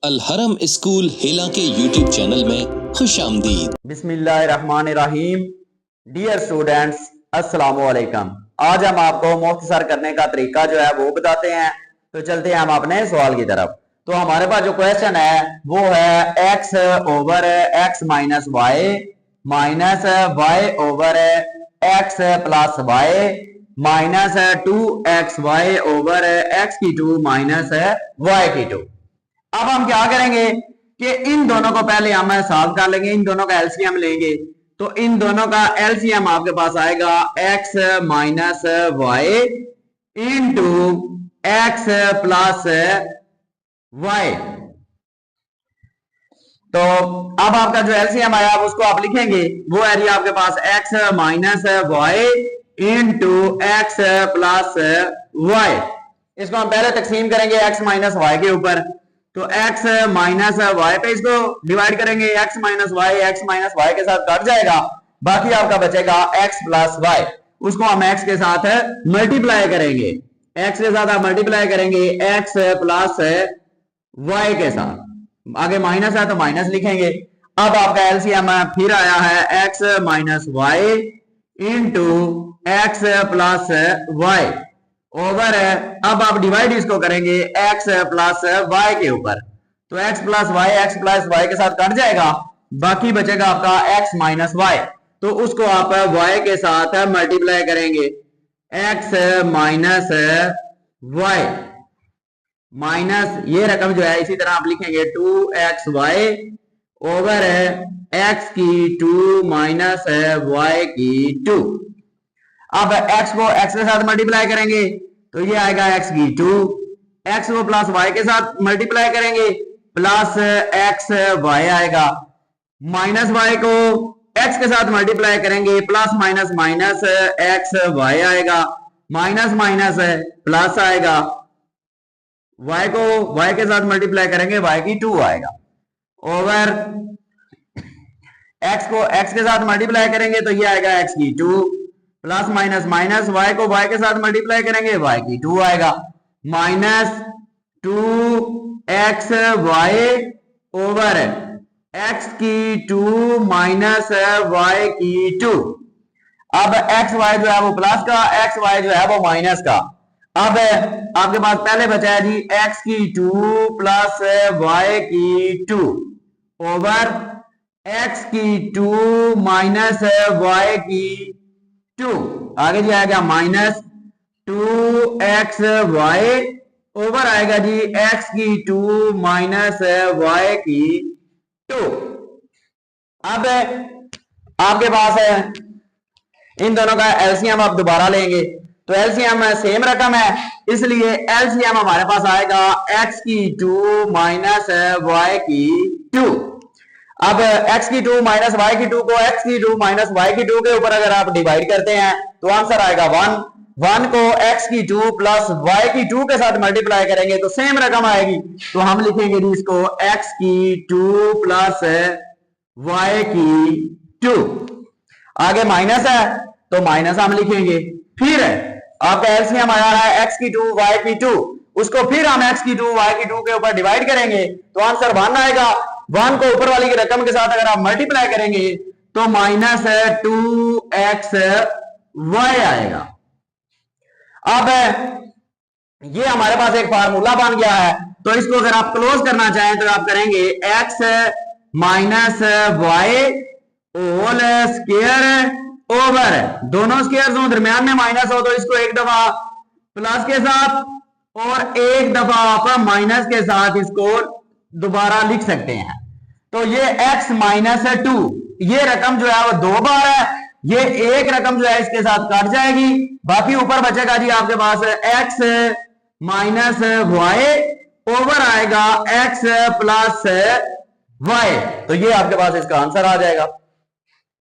अल हरम स्कूल हिला के यूट्यूब चैनल में खुशामदीद। बिस्मिल्लाहिर्रहमानिर्रहीम। डियर स्टूडेंट्स, अस्सलाम वालेकुम। आज हम आपको मुख्तसर करने का तरीका जो है वो बताते हैं। तो चलते हैं हम अपने सवाल की तरफ। तो हमारे पास जो क्वेश्चन है वो है x over x minus y over x plus y minus 2xy over x की 2 माइनस y की 2। अब हम क्या करेंगे कि इन दोनों को पहले हम सॉल्व कर लेंगे, इन दोनों का एलसीएम लेंगे। तो इन दोनों का एलसीएम आपके पास आएगा x minus y into x plus y. तो अब आपका जो एलसीएम आया उसको आप लिखेंगे, वो है जी आपके पास x minus y into x plus y. इसको हम पहले तकसीम करेंगे x माइनस वाई के ऊपर। तो x माइनस वाई पे इसको डिवाइड करेंगे, x माइनस वाई के साथ कट जाएगा, बाकी आपका बचेगा x प्लस वाई। उसको हम x के साथ मल्टीप्लाई करेंगे, x के साथ आप मल्टीप्लाई करेंगे x प्लस वाई के साथ। आगे माइनस है तो माइनस लिखेंगे। अब आपका एलसीएम फिर आया है x minus y into x plus y over है। अब आप डिवाइड इसको करेंगे x प्लस वाई के ऊपर। तो x प्लस वाई के साथ कट जाएगा, बाकी बचेगा आपका x माइनस वाई। तो उसको आप y के साथ मल्टीप्लाई करेंगे, x माइनस वाई माइनस ये रकम जो है इसी तरह आप लिखेंगे 2xy ओवर x की 2 माइनस y की 2। अब x को x के साथ मल्टीप्लाई करेंगे तो ये आएगा x की 2, x को प्लस y के साथ मल्टीप्लाई करेंगे प्लस x y आएगा, माइनस y को x के साथ मल्टीप्लाई करेंगे plus minus minus x y आएगा, माइनस माइनस प्लस आएगा, y को y के साथ मल्टीप्लाई करेंगे y की 2 आएगा, ओवर x को x के साथ मल्टीप्लाई करेंगे तो ये आएगा x की 2 प्लस माइनस माइनस y को y के साथ मल्टीप्लाई करेंगे y की 2 आएगा, माइनस 2xy ओवर x की 2 माइनस y की 2। अब xy जो है वो प्लस का, xy जो है वो माइनस का। अब आपके पास पहले बचा है जी x की 2 प्लस y की 2 ओवर x की 2 माइनस y की 2। आगे जी आएगा माइनस 2xy ओवर आएगा जी x की 2 माइनस y की 2। अब आपके पास है इन दोनों का एलसीएम आप दोबारा लेंगे, तो एलसीएम सेम रकम है, इसलिए एलसीएम हमारे पास आएगा x की 2 माइनस y की 2। अब x की 2 माइनस y की 2 को x की 2 माइनस y की 2 के ऊपर अगर आप डिवाइड करते हैं तो आंसर आएगा 1 को x की 2 प्लस y की 2 के साथ मल्टीप्लाई करेंगे तो सेम रकम आएगी। तो हम लिखेंगे जी इसको x की 2 प्लस y की 2। आगे माइनस है तो माइनस हम लिखेंगे। फिर आपका एलसीएम आया है x की 2 y की 2, उसको फिर हम x की 2 y की 2 के ऊपर डिवाइड करेंगे तो आंसर 1 आएगा। 1 को ऊपर वाली की रकम के साथ अगर आप मल्टीप्लाई करेंगे तो माइनस 2xy आएगा। अब ये हमारे पास एक फार्मूला बन गया है, तो इसको अगर आप क्लोज करना चाहें तो आप करेंगे x minus y whole square over दोनों स्क्वायर्स हो, दरमियान में माइनस हो तो इसको एक दफा प्लस के साथ और एक दफा आप माइनस के साथ इसको दोबारा लिख सकते हैं। तो ये x माइनस 2 ये रकम जो है वो 2 बार है, ये एक रकम जो है इसके साथ कट जाएगी, बाकी ऊपर बचेगा जी आपके पास x माइनस वाई ओवर आएगा x प्लस वाई। तो ये आपके पास इसका आंसर आ जाएगा।